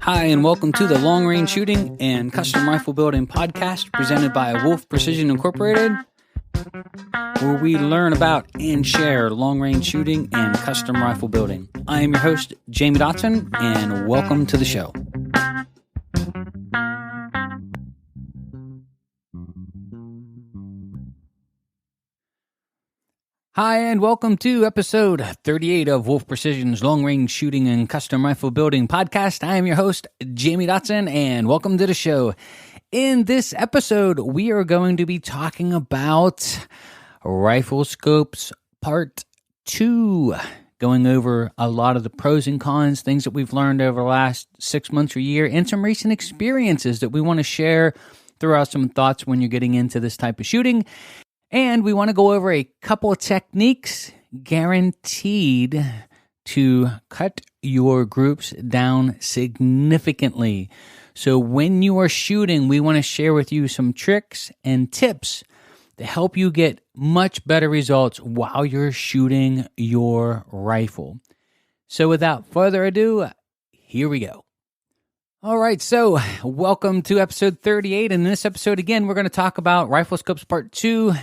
Hi, and welcome to the Long Range Shooting and Custom Rifle Building podcast presented by Wolf Precision Incorporated, where we learn about and share long range shooting and custom rifle building. I am your host, Jamie Dotson, and welcome to the show. Hi, and welcome to episode 38 of Wolf Precision's Long Range Shooting and Custom Rifle Building podcast. I am your host, Jamie Dotson, and welcome to the show. In this episode, we are going to be talking about rifle scopes part 2, going over a lot of the pros and cons, things that we've learned over the last 6 months or year, and some recent experiences that we want to share, throw out some thoughts when you're getting into this type of shooting. And we want to go over a couple of techniques guaranteed to cut your groups down significantly. So when you are shooting, we want to share with you some tricks and tips to help you get much better results while you're shooting your rifle. So without further ado, here we go. All right, so welcome to episode 38. In this episode, again, we're going to talk about rifle scopes part 2.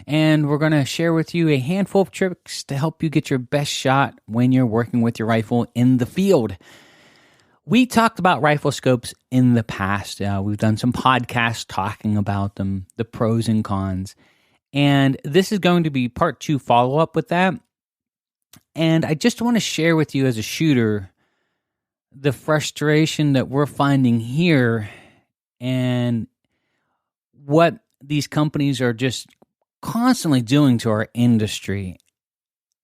And we're going to share with you a handful of tricks to help you get your best shot when you're working with your rifle in the field. We talked about rifle scopes in the past. We've done some podcasts talking about them, the pros and cons. And this is going to be part 2 follow-up with that. And I just want to share with you as a shooter the frustration that we're finding here and what these companies are just constantly doing to our industry,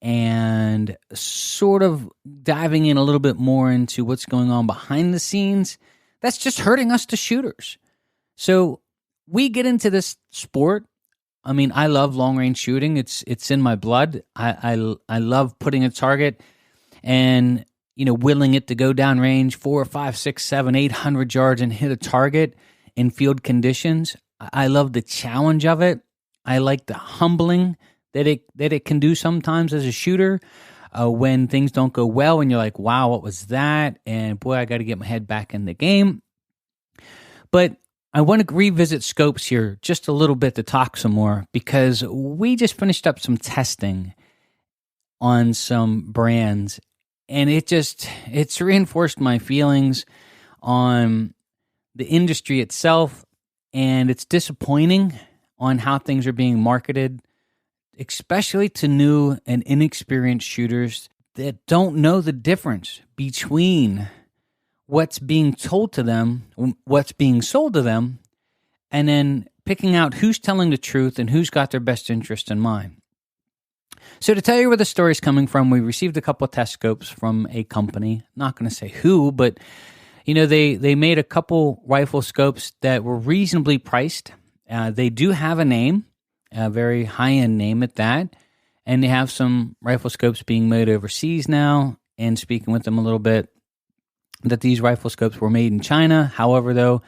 and sort of diving in a little bit more into what's going on behind the scenes that's just hurting us, the shooters. So we get into this sport. I mean, I love long range shooting. It's in my blood. I love putting a target and, willing it to go down range 4, 5, 6, 7, 800 yards and hit a target in field conditions. I love the challenge of it. I like the humbling that it can do sometimes as a shooter when things don't go well and you're like, wow, what was that? And boy, I got to get my head back in the game. But I want to revisit scopes here just a little bit to talk some more, because we just finished up some testing on some brands, and it's reinforced my feelings on the industry itself, and it's disappointing on how things are being marketed, especially to new and inexperienced shooters that don't know the difference between what's being told to them, what's being sold to them, and then picking out who's telling the truth and who's got their best interest in mind. So to tell you where the story's coming from, we received a couple of test scopes from a company. Not going to say who, but they made a couple rifle scopes that were reasonably priced. They do have a name, a very high-end name at that, and they have some rifle scopes being made overseas now, and speaking with them a little bit, that these rifle scopes were made in China. However, though,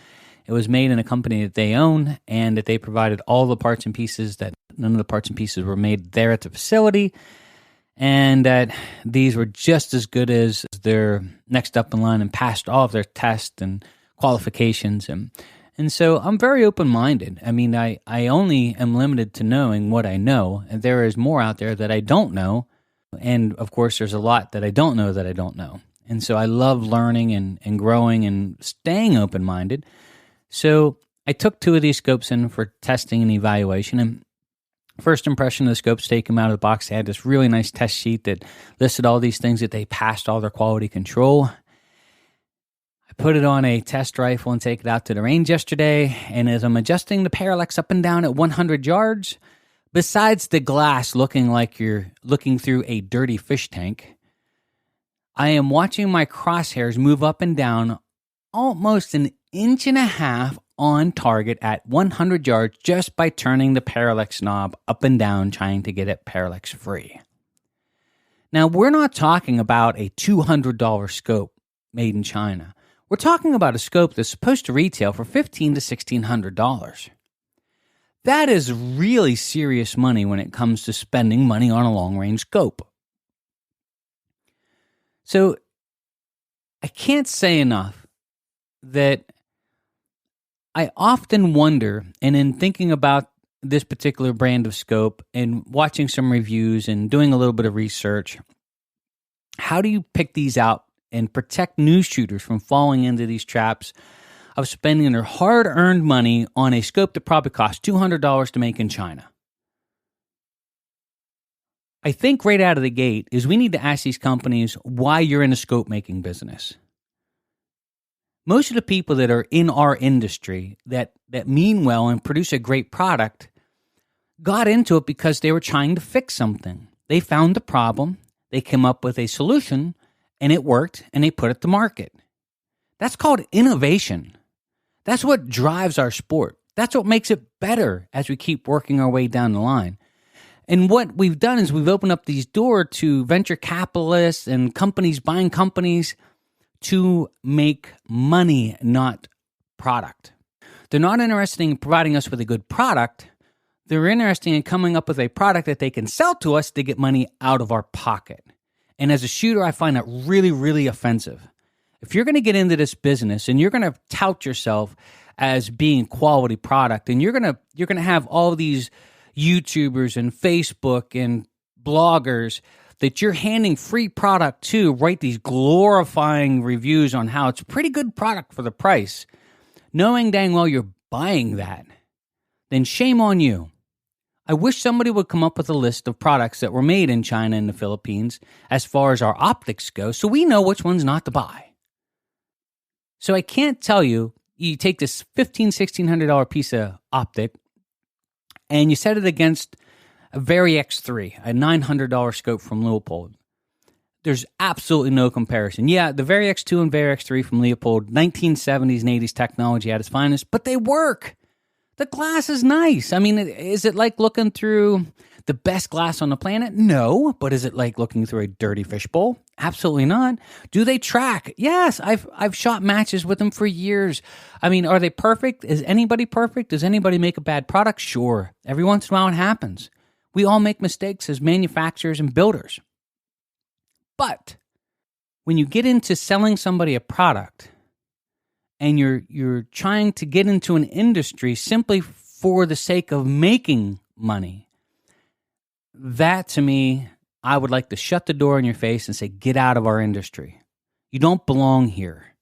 it was made in a company that they own, and that they provided all the parts and pieces, that none of the parts and pieces were made there at the facility, and that these were just as good as their next up in line and passed all of their tests and qualifications. And so I'm very open-minded. I mean, I only am limited to knowing what I know, and there is more out there that I don't know. And, of course, there's a lot that I don't know that I don't know. And so I love learning and growing and staying open-minded. So I took 2 of these scopes in for testing and evaluation. And first impression of the scopes, take them out of the box. They had this really nice test sheet that listed all these things that they passed all their quality control. Put it on a test rifle and take it out to the range yesterday, and as I'm adjusting the parallax up and down at 100 yards, besides the glass looking like you're looking through a dirty fish tank, I am watching my crosshairs move up and down almost an inch and a half on target at 100 yards just by turning the parallax knob up and down trying to get it parallax free. Now, we're not talking about a $200 scope made in China. We're talking about a scope that's supposed to retail for $1,500 to $1,600. That is really serious money when it comes to spending money on a long-range scope. So I can't say enough that I often wonder, and in thinking about this particular brand of scope and watching some reviews and doing a little bit of research, how do you pick these out and protect new shooters from falling into these traps of spending their hard-earned money on a scope that probably costs $200 to make in China? I think right out of the gate is we need to ask these companies why you're in a scope making business. Most of the people that are in our industry that mean well and produce a great product got into it because they were trying to fix something. They found the problem, they came up with a solution, and it worked, and they put it to market. That's called innovation. That's what drives our sport. That's what makes it better as we keep working our way down the line. And what we've done is we've opened up these doors to venture capitalists and companies buying companies to make money, not product. They're not interested in providing us with a good product. They're interested in coming up with a product that they can sell to us to get money out of our pocket. And as a shooter, I find that really, really offensive. If you're going to get into this business and you're going to tout yourself as being quality product, and you're going to have all these YouTubers and Facebook and bloggers that you're handing free product to write these glorifying reviews on how it's a pretty good product for the price, knowing dang well you're buying that, then shame on you. I wish somebody would come up with a list of products that were made in China and the Philippines as far as our optics go, so we know which ones not to buy. So I can't tell you, you take this $1,500, $1,600 piece of optic and you set it against a Vari X3, a $900 scope from Leupold. There's absolutely no comparison. Yeah, the Vari X2 and Vari X3 from Leupold, 1970s and 80s technology at its finest, but they work. The glass is nice. I mean, is it like looking through the best glass on the planet? No, but is it like looking through a dirty fishbowl? Absolutely not. Do they track? Yes, I've shot matches with them for years. I mean, are they perfect? Is anybody perfect? Does anybody make a bad product? Sure. Every once in a while it happens. We all make mistakes as manufacturers and builders. But when you get into selling somebody a product and you're trying to get into an industry simply for the sake of making money, that to me, I would like to shut the door in your face and say, get out of our industry. You don't belong here.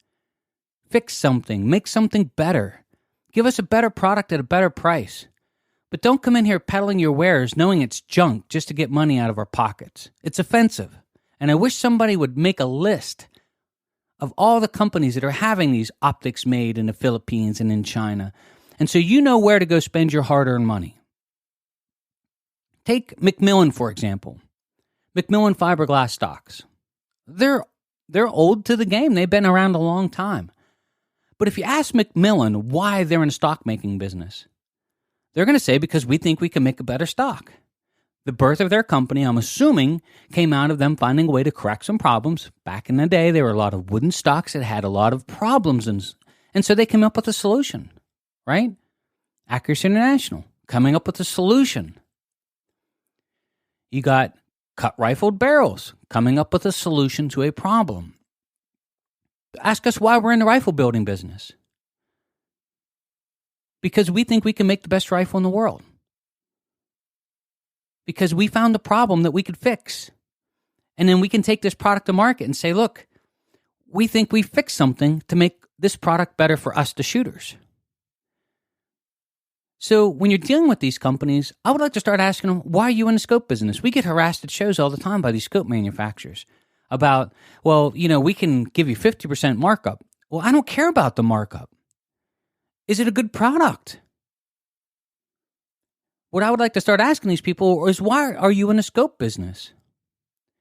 Fix something. Make something better. Give us a better product at a better price. But don't come in here peddling your wares knowing it's junk just to get money out of our pockets. It's offensive. And I wish somebody would make a list of all the companies that are having these optics made in the Philippines and in China. And so you know where to go spend your hard-earned money. Take Macmillan, for example. Macmillan fiberglass stocks. They're old to the game. They've been around a long time. But if you ask Macmillan why they're in a stock making business, they're going to say because we think we can make a better stock. The birth of their company, I'm assuming, came out of them finding a way to correct some problems. Back in the day, there were a lot of wooden stocks that had a lot of problems, and so they came up with a solution, right? Accuracy International, coming up with a solution. You got cut rifled barrels, coming up with a solution to a problem. Ask us why we're in the rifle building business. Because we think we can make the best rifle in the world. Because we found the problem that we could fix. And then we can take this product to market and say, look, we think we fixed something to make this product better for us, the shooters. So when you're dealing with these companies, I would like to start asking them, why are you in the scope business? We get harassed at shows all the time by these scope manufacturers about, well, we can give you 50% markup. Well, I don't care about the markup. Is it a good product? What I would like to start asking these people is, why are you in the scope business?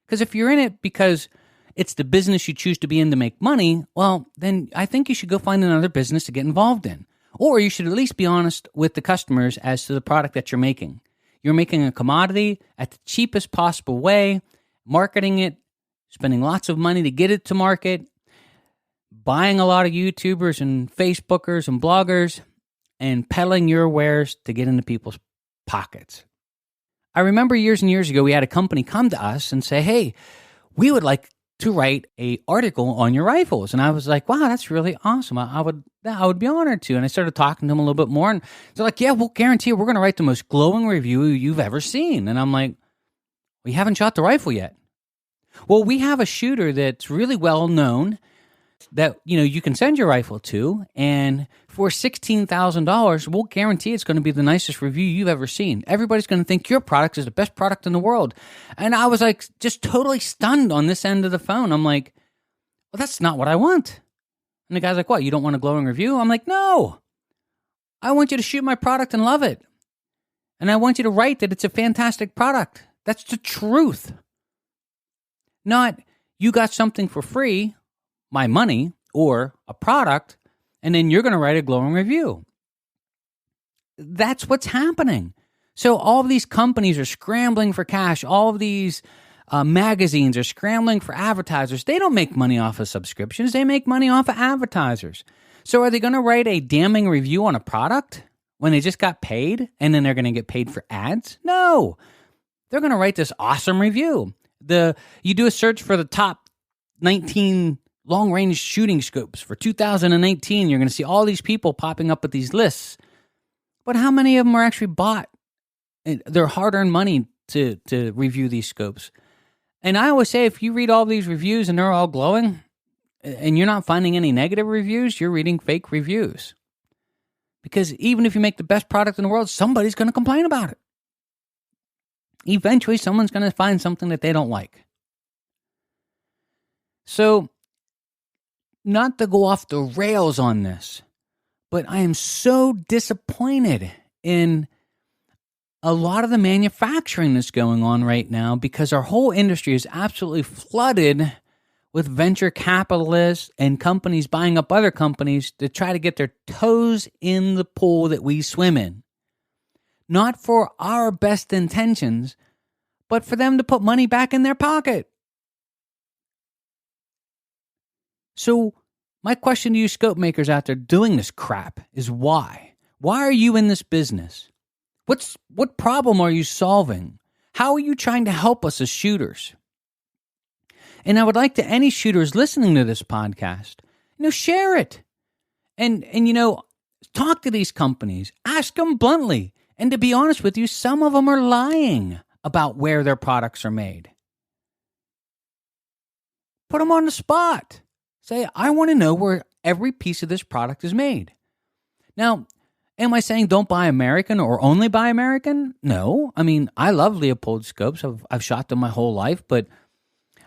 Because if you're in it because it's the business you choose to be in to make money, well, then I think you should go find another business to get involved in. Or you should at least be honest with the customers as to the product that you're making. You're making a commodity at the cheapest possible way, marketing it, spending lots of money to get it to market, buying a lot of YouTubers and Facebookers and bloggers, and peddling your wares to get into people's pockets. I remember years and years ago, we had a company come to us and say, hey, we would like to write a article on your rifles. And I was like, wow, that's really awesome. I would be honored to. And I started talking to them a little bit more, and they're like, yeah, we'll guarantee we're going to write the most glowing review you've ever seen. And I'm like, we haven't shot the rifle yet. Well, we have a shooter that's really well known that, you can send your rifle to, and for $16,000, we'll guarantee it's going to be the nicest review you've ever seen. Everybody's going to think your product is the best product in the world. And I was like, just totally stunned on this end of the phone. I'm like, well, that's not what I want. And the guy's like, what, you don't want a glowing review? I'm like, no, I want you to shoot my product and love it. And I want you to write that it's a fantastic product. That's the truth. Not, you got something for free, my money, or a product, and then you're going to write a glowing review. That's what's happening. So all of these companies are scrambling for cash. All of these magazines are scrambling for advertisers. They don't make money off of subscriptions. They make money off of advertisers. So are they going to write a damning review on a product when they just got paid, and then they're going to get paid for ads? No. They're going to write this awesome review. You do a search for the top 19 long-range shooting scopes for 2018. You're going to see all these people popping up with these lists. But how many of them are actually bought? They're hard-earned money to review these scopes. And I always say, if you read all these reviews and they're all glowing, and you're not finding any negative reviews, you're reading fake reviews. Because even if you make the best product in the world, somebody's going to complain about it. Eventually, someone's going to find something that they don't like. So, not to go off the rails on this, but I am so disappointed in a lot of the manufacturing that's going on right now, because our whole industry is absolutely flooded with venture capitalists and companies buying up other companies to try to get their toes in the pool that we swim in. Not for our best intentions, but for them to put money back in their pocket. So my question to you scope makers out there doing this crap is why? Why are you in this business? What problem are you solving? How are you trying to help us as shooters? And I would like to any shooters listening to this podcast, share it. And talk to these companies. Ask them bluntly. And to be honest with you, some of them are lying about where their products are made. Put them on the spot. Say, I want to know where every piece of this product is made. Now, am I saying don't buy American or only buy American? No. I mean, I love Leopold scopes. I've shot them my whole life. But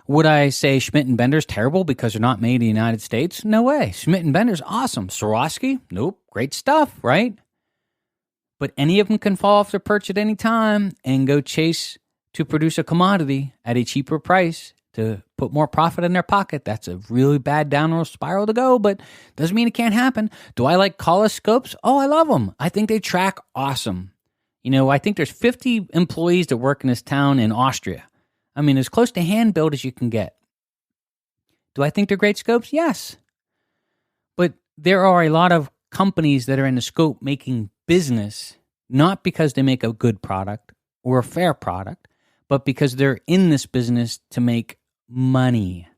would I say Schmidt and Bender's terrible because they're not made in the United States? No way. Schmidt and Bender's awesome. Swarovski? Nope. Great stuff, right? But any of them can fall off their perch at any time and go chase to produce a commodity at a cheaper price to put more profit in their pocket. That's a really bad downward spiral to go, but doesn't mean it can't happen. Do I like Kala scopes? Oh, I love them. I think they track awesome. I think there's 50 employees that work in this town in Austria. I mean, as close to hand built as you can get. Do I think they're great scopes? Yes. But there are a lot of companies that are in the scope making business, not because they make a good product or a fair product, but because they're in this business to make money.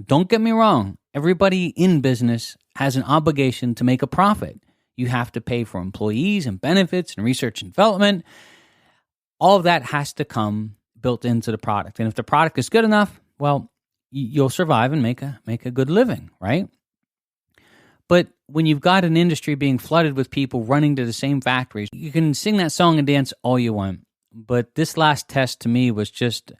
Don't get me wrong. Everybody in business has an obligation to make a profit. You have to pay for employees and benefits and research and development. All of that has to come built into the product. And if the product is good enough, well, you'll survive and make a good living, right? But when you've got an industry being flooded with people running to the same factories, you can sing that song and dance all you want. But this last test to me was just,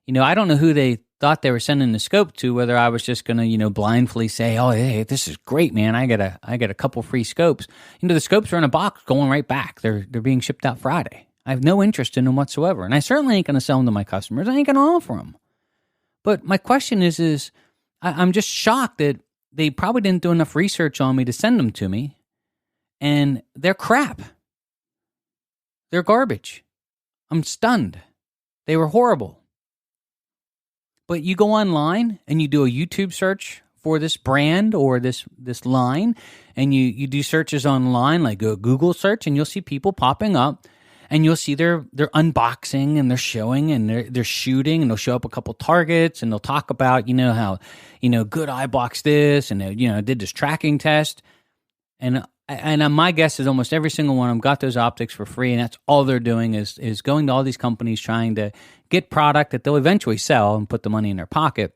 I don't know who they thought they were sending the scope to, whether I was just going to, blindly say, oh, hey, this is great, man. I got a couple free scopes. The scopes are in a box going right back. They're being shipped out Friday. I have no interest in them whatsoever. And I certainly ain't going to sell them to my customers. I ain't going to offer them. But my question is I'm just shocked that they probably didn't do enough research on me to send them to me. And they're crap. They're garbage. I'm stunned. They were horrible. But you go online and you do a YouTube search for this brand or this line, and you do searches online, like a Google search, and you'll see people popping up. and you'll see they're unboxing and they're showing and they're shooting, and they'll show up a couple targets and they'll talk about, how, good I boxed this and, did this tracking test. And my guess is almost every single one of them got those optics for free, and that's all they're doing is going to all these companies trying to get product that they'll eventually sell and put the money in their pocket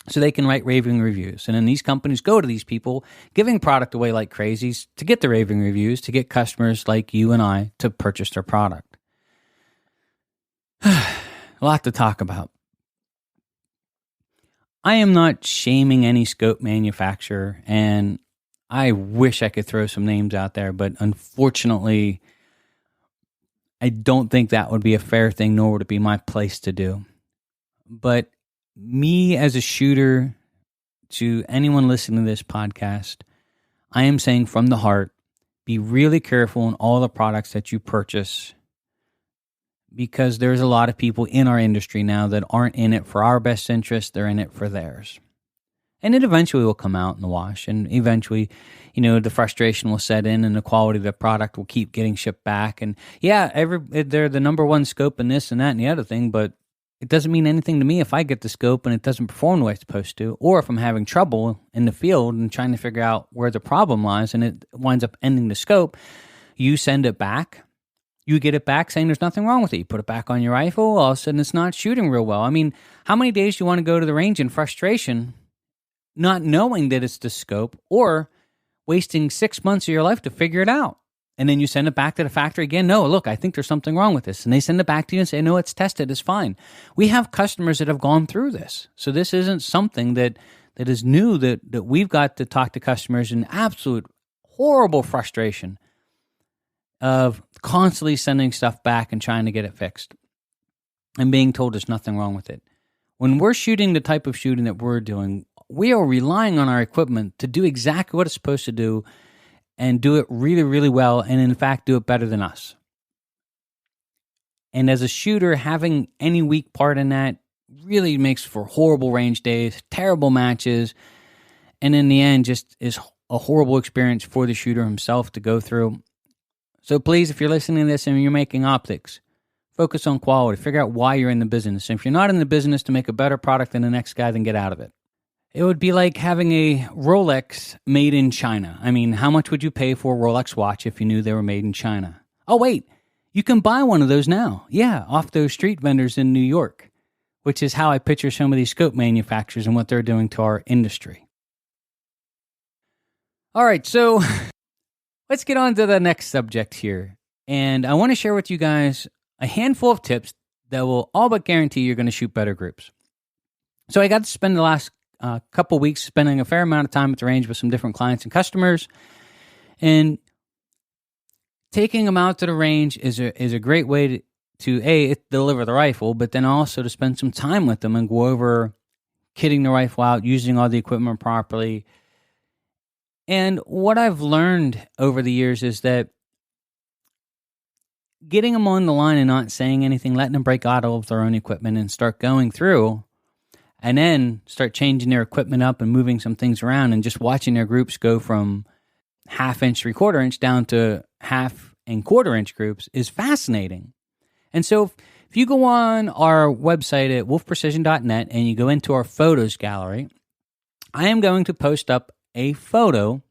so they can write raving reviews. And then these companies go to these people giving product away like crazies to get the raving reviews, to get customers like you and I to purchase their product. A lot to talk about. I am not shaming any scope manufacturer, and I wish I could throw some names out there, but unfortunately, I don't think that would be a fair thing, nor would it be my place to do. But me as a shooter, to anyone listening to this podcast, I am saying from the heart, be really careful in all the products that you purchase, because there's a lot of people in our industry now that aren't in it for our best interest, they're in it for theirs. And it eventually will come out in the wash, and eventually, the frustration will set in, and the quality of the product will keep getting shipped back. And yeah, they're the number one scope in this and that and the other thing, but it doesn't mean anything to me if I get the scope and it doesn't perform the way it's supposed to, or if I'm having trouble in the field and trying to figure out where the problem lies and it winds up ending the scope. You send it back. You get it back saying there's nothing wrong with it. You put it back on your rifle. All of a sudden, it's not shooting real well. I mean, how many days do you want to go to the range in frustration, not knowing that it's the scope, or wasting 6 months of your life to figure it out? And then you send it back to the factory again. No, look, I think there's something wrong with this. And they send it back to you and say, no, it's tested. It's fine. We have customers that have gone through this. So this isn't something that is new, that we've got to talk to customers in absolute horrible frustration of constantly sending stuff back and trying to get it fixed and being told there's nothing wrong with it. When we're shooting the type of shooting that we're doing, we are relying on our equipment to do exactly what it's supposed to do, and do it really, really well, and in fact, do it better than us. And as a shooter, having any weak part in that really makes for horrible range days, terrible matches, and in the end, just is a horrible experience for the shooter himself to go through. So please, if you're listening to this and you're making optics, focus on quality. Figure out why you're in the business. And if you're not in the business to make a better product than the next guy, then get out of it. It would be like having a Rolex made in China. I mean, how much would you pay for a Rolex watch if you knew they were made in China? Oh, wait, you can buy one of those now. Yeah, off those street vendors in New York, which is how I picture some of these scope manufacturers and what they're doing to our industry. All right, so let's get on to the next subject here. And I want to share with you guys a handful of tips that will all but guarantee you're going to shoot better groups. So I got to spend the last couple weeks spending a fair amount of time at the range with some different clients and customers, and taking them out to the range is a great way to deliver the rifle, but then also to spend some time with them and go over kitting the rifle out, using all the equipment properly. And what I've learned over the years is that getting them on the line and not saying anything, letting them break out of their own equipment and start going through, and then start changing their equipment up and moving some things around, and just watching their groups go from 1/2 inch, 3/4 inch down to 1/2 and 1/4 inch groups is fascinating. And so if you go on our website at wolfprecision.net and you go into our photos gallery, I am going to post up a photo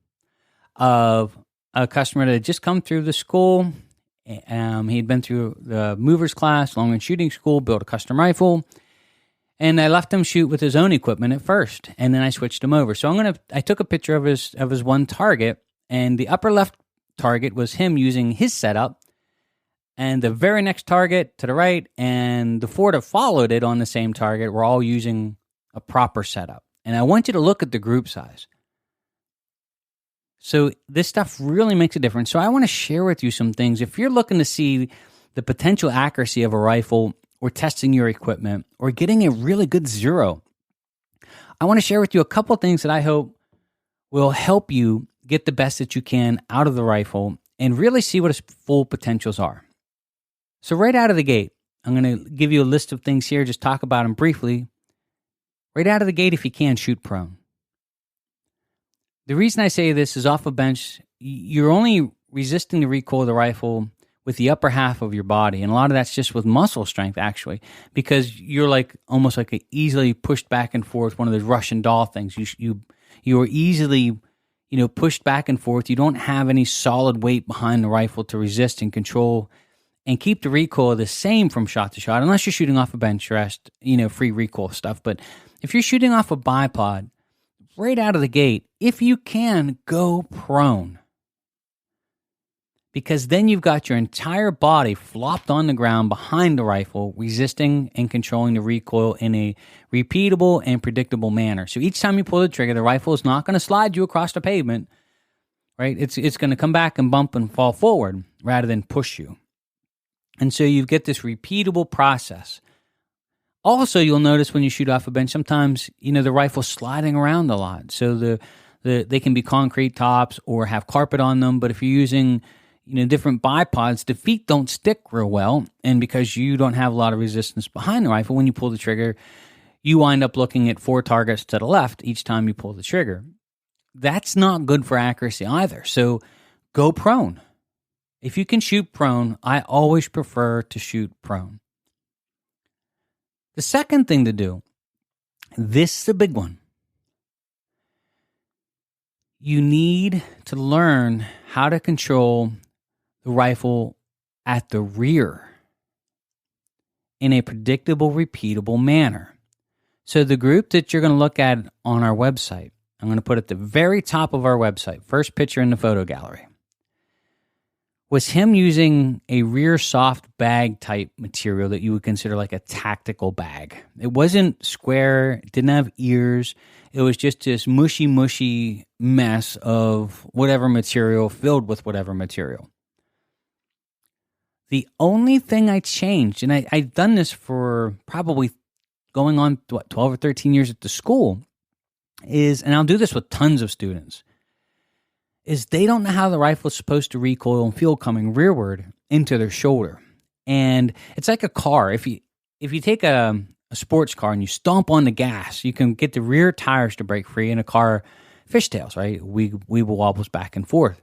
of a customer that had just come through the school. He had been through the movers class, long range shooting school, built a custom rifle. And I left him shoot with his own equipment at first, and then I switched him over. So I took a picture of his one target, and the upper left target was him using his setup, and the very next target to the right and the 4 that followed it on the same target were all using a proper setup. And I want you to look at the group size. So this stuff really makes a difference. So I want to share with you some things. If you're looking to see the potential accuracy of a rifle, or testing your equipment, or getting a really good zero, I want to share with you a couple of things that I hope will help you get the best that you can out of the rifle and really see what its full potentials are. So right out of the gate, I'm going to give you a list of things here, just talk about them briefly. Right out of the gate, if you can, shoot prone. The reason I say this is off a bench, you're only resisting the recoil of the rifle with the upper half of your body. And a lot of that's just with muscle strength, actually, because you're like almost like a easily pushed back and forth, one of those Russian doll things. You are easily, pushed back and forth. You don't have any solid weight behind the rifle to resist and control and keep the recoil the same from shot to shot, unless you're shooting off a bench rest, free recoil stuff. But if you're shooting off a bipod, right out of the gate, if you can, go prone. Because then you've got your entire body flopped on the ground behind the rifle, resisting and controlling the recoil in a repeatable and predictable manner. So each time you pull the trigger, the rifle is not going to slide you across the pavement, right? It's going to come back and bump and fall forward rather than push you. And so you get this repeatable process. Also, you'll notice when you shoot off a bench, sometimes, the rifle's sliding around a lot. So they can be concrete tops or have carpet on them. But if you're using different bipods, the feet don't stick real well. And because you don't have a lot of resistance behind the rifle, when you pull the trigger, you wind up looking at 4 targets to the left each time you pull the trigger. That's not good for accuracy either. So go prone. If you can shoot prone, I always prefer to shoot prone. The second thing to do, this is a big one. You need to learn how to control the rifle at the rear in a predictable, repeatable manner. So the group that you're going to look at on our website, I'm going to put at the very top of our website, first picture in the photo gallery, was him using a rear soft bag type material that you would consider like a tactical bag. It wasn't square, it didn't have ears. It was just this mushy mess of whatever material filled with whatever material. The only thing I changed, and I've done this for probably going on 12 or 13 years at the school, is, and I'll do this with tons of students, is they don't know how the rifle is supposed to recoil and feel coming rearward into their shoulder. And it's like a car. If you take a sports car and you stomp on the gas, you can get the rear tires to break free and a car fishtails, right? Weeble wobbles back and forth.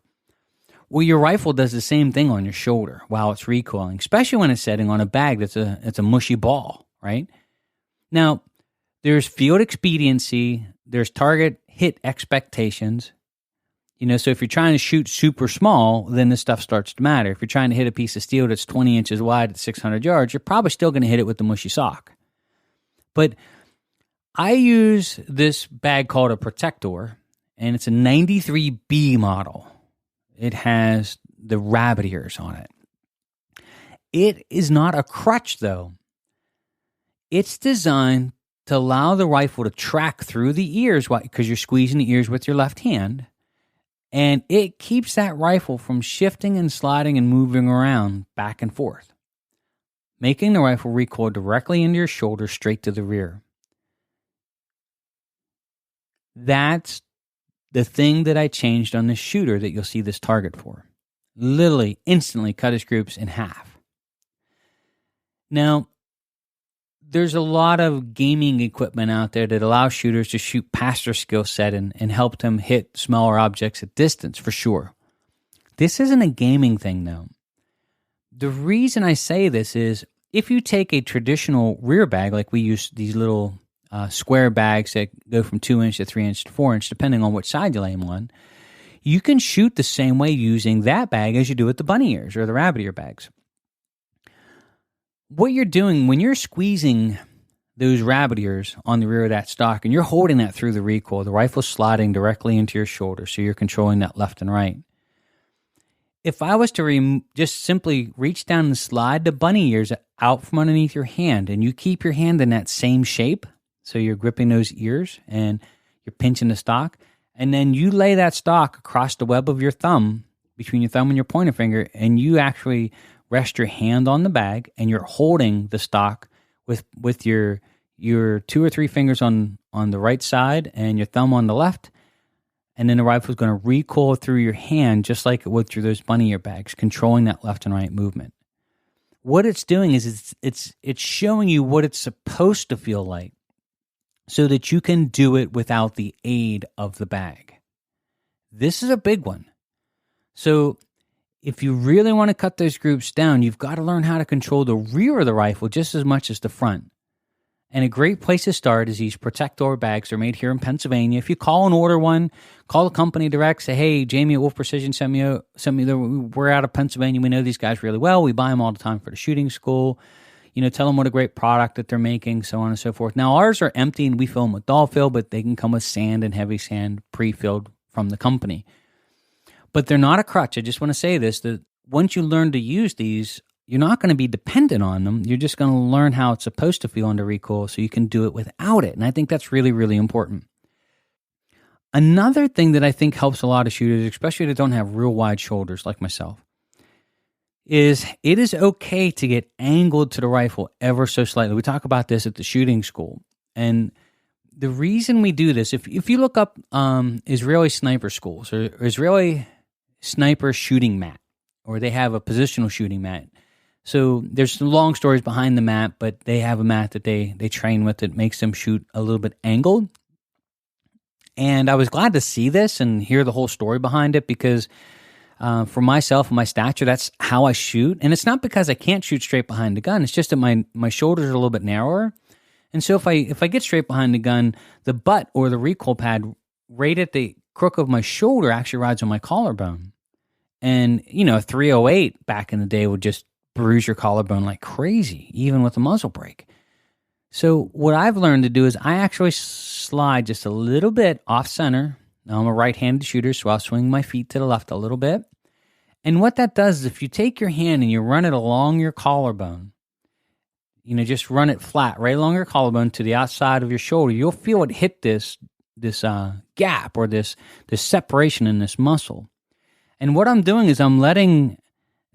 Well, your rifle does the same thing on your shoulder while it's recoiling, especially when it's setting on a bag that's a mushy ball, right? Now, there's field expediency, there's target hit expectations. So if you're trying to shoot super small, then this stuff starts to matter. If you're trying to hit a piece of steel that's 20 inches wide at 600 yards, you're probably still going to hit it with the mushy sock. But I use this bag called a Protector, and it's a 93B model. It has the rabbit ears on it. It is not a crutch, though. It's designed to allow the rifle to track through the ears because you're squeezing the ears with your left hand. And it keeps that rifle from shifting and sliding and moving around back and forth, making the rifle recoil directly into your shoulder straight to the rear. That's the thing that I changed on this shooter that you'll see this target for. Literally, instantly cut his groups in half. Now, there's a lot of gaming equipment out there that allows shooters to shoot past their skill set and help them hit smaller objects at distance, for sure. This isn't a gaming thing, though. The reason I say this is if you take a traditional rear bag, like we use these little square bags that go from 2 inch to 3 inch to 4 inch, depending on which side you lay them on, you can shoot the same way using that bag as you do with the bunny ears or the rabbit ear bags. What you're doing when you're squeezing those rabbit ears on the rear of that stock and you're holding that through the recoil, the rifle's sliding directly into your shoulder, so you're controlling that left and right. If I was to just simply reach down and slide the bunny ears out from underneath your hand, and you keep your hand in that same shape, so you're gripping those ears and you're pinching the stock, and then you lay that stock across the web of your thumb, between your thumb and your pointer finger, and you actually rest your hand on the bag, and you're holding the stock with your 2 or 3 fingers on the right side and your thumb on the left, and then the rifle is going to recoil through your hand just like it would through those bunny ear bags, controlling that left and right movement. What it's doing is it's showing you what it's supposed to feel like so that you can do it without the aid of the bag. This is a big one. So if you really want to cut those groups down, you've got to learn how to control the rear of the rifle just as much as the front. And a great place to start is these protector bags. They're made here in Pennsylvania. If you call and order one, call the company direct. Say, hey, Jamie at Wolf Precision sent me we're out of Pennsylvania. We know these guys really well. We buy them all the time for the shooting school. Tell them what a great product that they're making, so on and so forth. Now, ours are empty and we fill them with doll fill, but they can come with sand and heavy sand pre-filled from the company. But they're not a crutch. I just want to say this, that once you learn to use these, you're not going to be dependent on them. You're just going to learn how it's supposed to feel under recoil so you can do it without it. And I think that's really, really important. Another thing that I think helps a lot of shooters, especially that don't have real wide shoulders like myself, is it is okay to get angled to the rifle ever so slightly. We talk about this at the shooting school. And the reason we do this, if you look up Israeli sniper schools or Israeli sniper shooting mat, or they have a positional shooting mat. So there's some long stories behind the mat, but they have a mat that they train with that makes them shoot a little bit angled. And I was glad to see this and hear the whole story behind it because for myself and my stature, that's how I shoot. And it's not because I can't shoot straight behind the gun. It's just that my shoulders are a little bit narrower. And so if I get straight behind the gun, the butt or the recoil pad right at the crook of my shoulder actually rides on my collarbone. And, a 308 back in the day would just bruise your collarbone like crazy, even with a muzzle brake. So what I've learned to do is I actually slide just a little bit off center. Now I'm a right-handed shooter, so I'll swing my feet to the left a little bit. And what that does is if you take your hand and you run it along your collarbone, just run it flat right along your collarbone to the outside of your shoulder, you'll feel it hit this gap or this separation in this muscle. And what I'm doing is I'm letting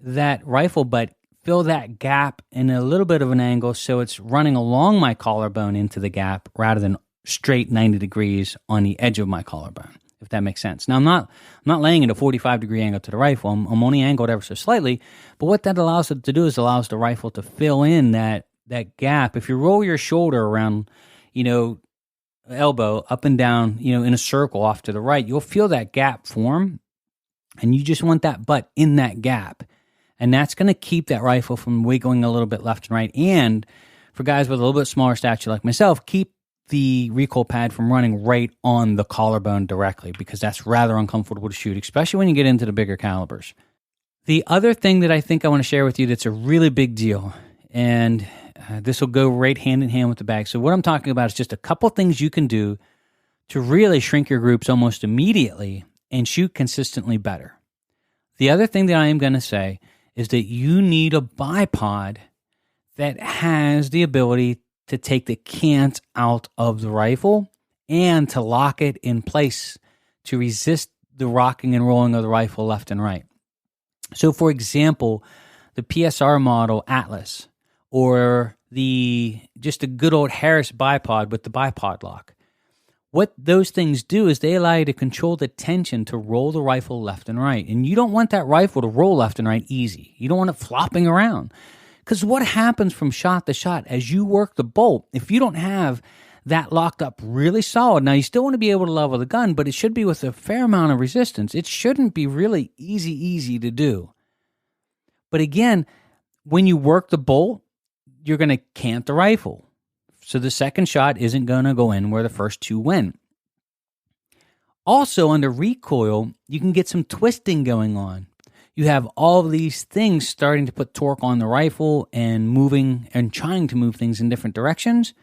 that rifle butt fill that gap in a little bit of an angle so it's running along my collarbone into the gap rather than straight 90 degrees on the edge of my collarbone, if that makes sense. Now, I'm not laying at a 45-degree angle to the rifle. I'm only angled ever so slightly. But what that allows it to do is allows the rifle to fill in that gap. If you roll your shoulder around, elbow up and down, in a circle off to the right, you'll feel that gap form. And you just want that butt in that gap. And that's going to keep that rifle from wiggling a little bit left and right. And for guys with a little bit smaller stature like myself, keep the recoil pad from running right on the collarbone directly because that's rather uncomfortable to shoot, especially when you get into the bigger calibers. The other thing that I think I want to share with you that's a really big deal, and this will go right hand in hand with the bag. So what I'm talking about is just a couple things you can do to really shrink your groups almost immediately and shoot consistently better. The other thing that I am going to say is that you need a bipod that has the ability to take the cant out of the rifle and to lock it in place to resist the rocking and rolling of the rifle left and right. So, for example, the PSR model Atlas or just a good old Harris bipod with the bipod lock. What those things do is they allow you to control the tension to roll the rifle left and right. And you don't want that rifle to roll left and right easy. You don't want it flopping around. Because what happens from shot to shot as you work the bolt, if you don't have that locked up really solid, now you still want to be able to level the gun, but it should be with a fair amount of resistance. It shouldn't be really easy to do. But again, when you work the bolt, you're going to cant the rifle. So the second shot isn't going to go in where the first two went. Also, under recoil, you can get some twisting going on. You have all of these things starting to put torque on the rifle and moving and trying to move things in different directions.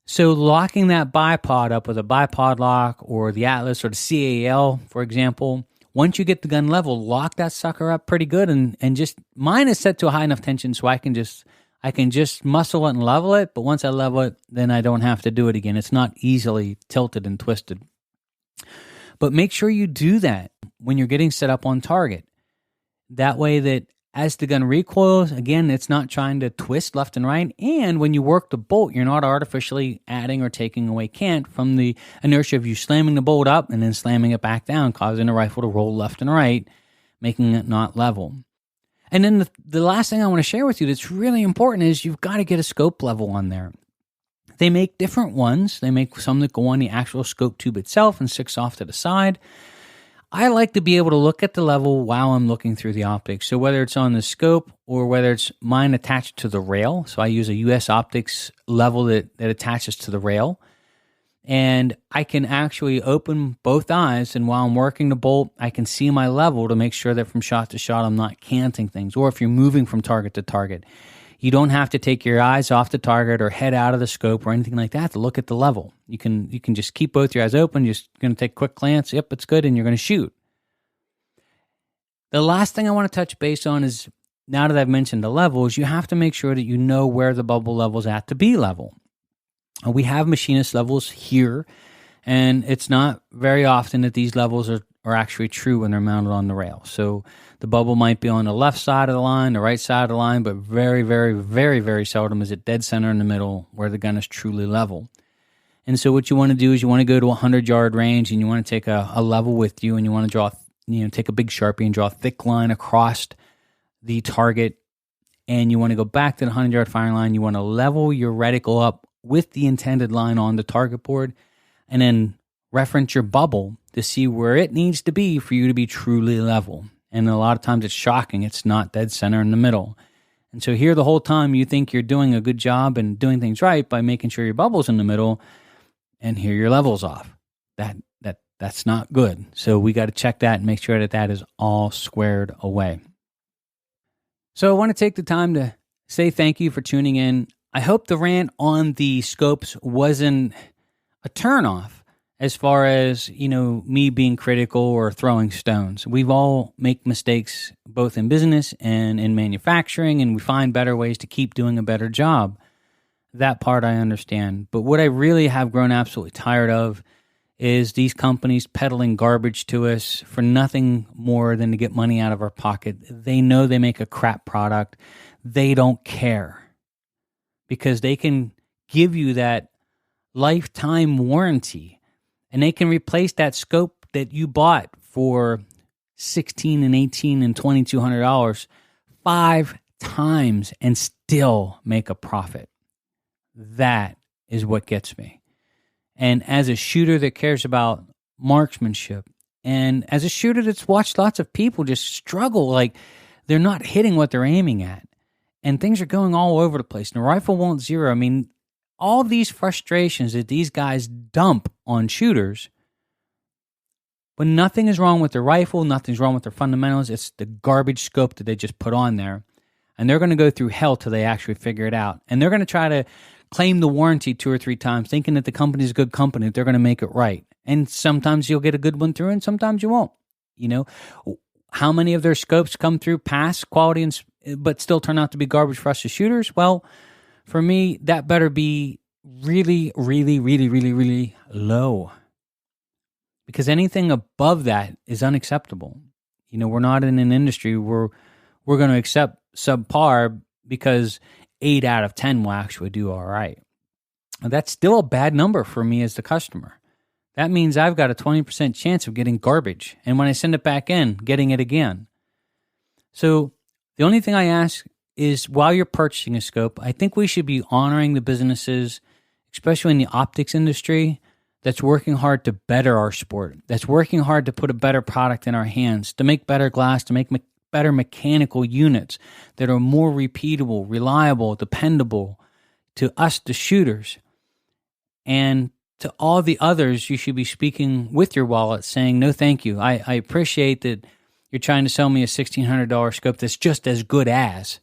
So locking that bipod up with a bipod lock or the Atlas or the CAL, for example, once you get the gun level, lock that sucker up pretty good and just, mine is set to a high enough tension so I can just muscle it and level it, but once I level it, then I don't have to do it again. It's not easily tilted and twisted. But make sure you do that when you're getting set up on target. That way that as the gun recoils, again, it's not trying to twist left and right. And when you work the bolt, you're not artificially adding or taking away cant from the inertia of you slamming the bolt up and then slamming it back down, causing the rifle to roll left and right, making it not level. And then the last thing I want to share with you that's really important is you've got to get a scope level on there. They make different ones. They make some that go on the actual scope tube itself and 6 off to the side. I like to be able to look at the level while I'm looking through the optics. So whether it's on the scope or whether it's mine attached to the rail. So I use a US optics level that attaches to the rail. And I can actually open both eyes, and while I'm working the bolt, I can see my level to make sure that from shot to shot I'm not canting things. Or if you're moving from target to target, you don't have to take your eyes off the target or head out of the scope or anything like that to look at the level. You can just keep both your eyes open. You're just going to take a quick glance. Yep, it's good, and you're going to shoot. The last thing I want to touch base on is, now that I've mentioned the levels, you have to make sure that you know where the bubble level's at to be level. We have machinist levels here, and it's not very often that these levels are actually true when they're mounted on the rail. So the bubble might be on the left side of the line, the right side of the line, but very, very, very, very seldom is it dead center in the middle where the gun is truly level. And so what you want to do is you want to go to a 100-yard range, and you want to take a level with you, and you want to draw, take a big Sharpie and draw a thick line across the target, and you want to go back to the 100-yard firing line. You want to level your reticle up with the intended line on the target board, and then reference your bubble to see where it needs to be for you to be truly level. And a lot of times it's shocking. It's not dead center in the middle. And so here the whole time you think you're doing a good job and doing things right by making sure your bubble's in the middle, and here your level's off. That's not good. So we got to check that and make sure that that is all squared away. So I want to take the time to say thank you for tuning in. I hope the rant on the scopes wasn't a turnoff as far as, me being critical or throwing stones. We've all make mistakes both in business and in manufacturing, and we find better ways to keep doing a better job. That part I understand. But what I really have grown absolutely tired of is these companies peddling garbage to us for nothing more than to get money out of our pocket. They know they make a crap product. They don't care, because they can give you that lifetime warranty, and they can replace that scope that you bought for $1,600 and $1,800 and $2,200 5 times and still make a profit. That is what gets me. And as a shooter that cares about marksmanship, and as a shooter that's watched lots of people just struggle, like they're not hitting what they're aiming at, and things are going all over the place, and the rifle won't zero. I mean, all these frustrations that these guys dump on shooters, but nothing is wrong with their rifle, nothing's wrong with their fundamentals. It's the garbage scope that they just put on there, and they're going to go through hell till they actually figure it out. And they're going to try to claim the warranty 2 or 3 times, thinking that the company's a good company, that they're going to make it right. And sometimes you'll get a good one through, and sometimes you won't. How many of their scopes come through pass quality but still turn out to be garbage for us as shooters? Well, for me, that better be really, really, really, really, really low, because anything above that is unacceptable. We're not in an industry where we're going to accept subpar because 8 out of 10 will actually do all right. That's still a bad number for me as the customer. That means I've got a 20% chance of getting garbage, and when I send it back in, getting it again. So the only thing I ask is, while you're purchasing a scope, I think we should be honoring the businesses, especially in the optics industry, that's working hard to better our sport, that's working hard to put a better product in our hands, to make better glass, to make better mechanical units that are more repeatable, reliable, dependable to us, the shooters. And to all the others, you should be speaking with your wallet, saying, no, thank you. I appreciate that you're trying to sell me a $1,600 scope that's just as good as.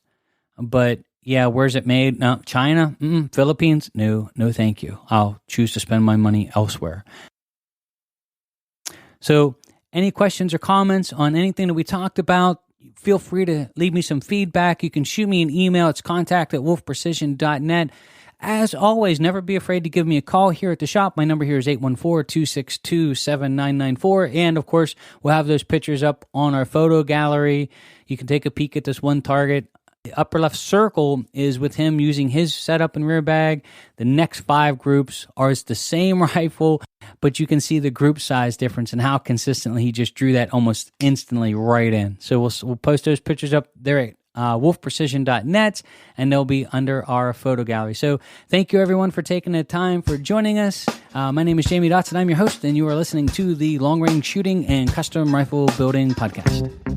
But yeah, where's it made? No, China? Philippines? No, thank you. I'll choose to spend my money elsewhere. So any questions or comments on anything that we talked about, feel free to leave me some feedback. You can shoot me an email. It's contact@wolfprecision.net. As always, never be afraid to give me a call here at the shop. My number here is 814-262-7994. And, of course, we'll have those pictures up on our photo gallery. You can take a peek at this one target. The upper left circle is with him using his setup and rear bag. The next 5 groups are the same rifle, but you can see the group size difference and how consistently he just drew that almost instantly right in. So we'll post those pictures up there at wolfprecision.net, and they'll be under our photo gallery. So thank you, everyone, for taking the time for joining us. My name is Jamie Dotson. I'm your host, and you are listening to the Long Range Shooting and Custom Rifle Building Podcast.